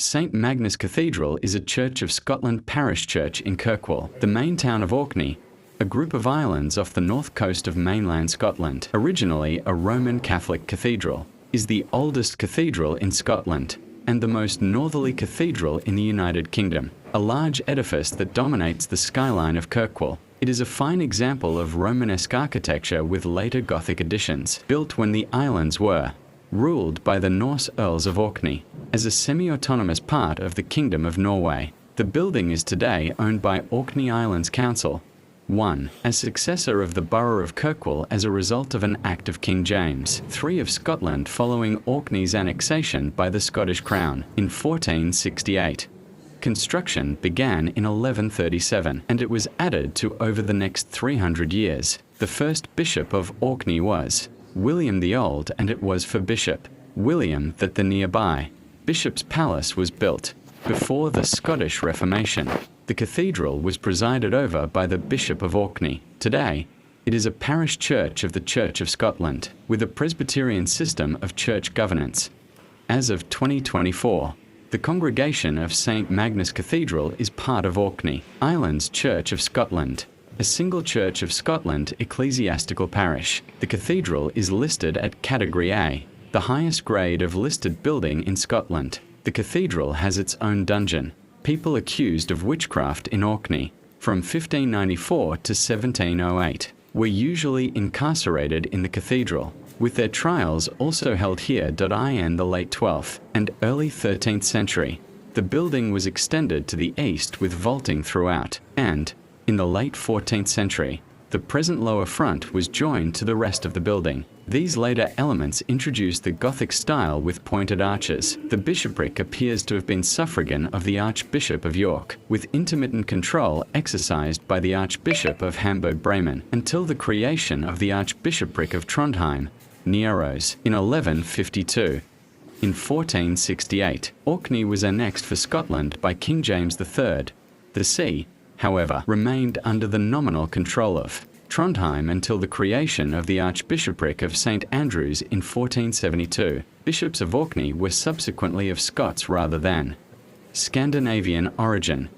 St Magnus Cathedral is a Church of Scotland parish church in Kirkwell, the main town of Orkney, a group of islands off the north coast of mainland Scotland. Originally a Roman Catholic cathedral, is the oldest cathedral in Scotland and the most northerly cathedral in the United Kingdom, a large edifice that dominates the skyline of Kirkwell. It is a fine example of Romanesque architecture with later Gothic additions, built when the islands were ruled by the Norse Earls of Orkney, as a semi-autonomous part of the Kingdom of Norway. The building is today owned by Orkney Islands Council, as successor of the borough of Kirkwell as a result of an Act of King James III of Scotland following Orkney's annexation by the Scottish Crown in 1468. Construction began in 1137, and it was added to over the next 300 years. The first bishop of Orkney was William the Old, and it was for Bishop William that the nearby Bishop's Palace was built. Before the Scottish Reformation, the cathedral was presided over by the Bishop of Orkney. Today, it is a parish church of the Church of Scotland, with a Presbyterian system of church governance. As of 2024, the congregation of St Magnus Cathedral is part of Orkney Islands Church of Scotland, a single Church of Scotland ecclesiastical parish. The cathedral is listed at Category A, the highest grade of listed building in Scotland. The cathedral has its own dungeon. People accused of witchcraft in Orkney from 1594 to 1708 were usually incarcerated in the cathedral, with their trials also held here. In the late 12th and early 13th century, the building was extended to the east with vaulting throughout, and in the late 14th century, the present lower front was joined to the rest of the building. These later elements introduced the Gothic style with pointed arches. The bishopric appears to have been suffragan of the Archbishop of York, with intermittent control exercised by the Archbishop of Hamburg-Bremen until the creation of the Archbishopric of Trondheim, Nidaros, in 1152. In 1468, Orkney was annexed for Scotland by King James III. The see, however, remained under the nominal control of Trondheim until the creation of the Archbishopric of St Andrews in 1472. Bishops of Orkney were subsequently of Scots rather than Scandinavian origin.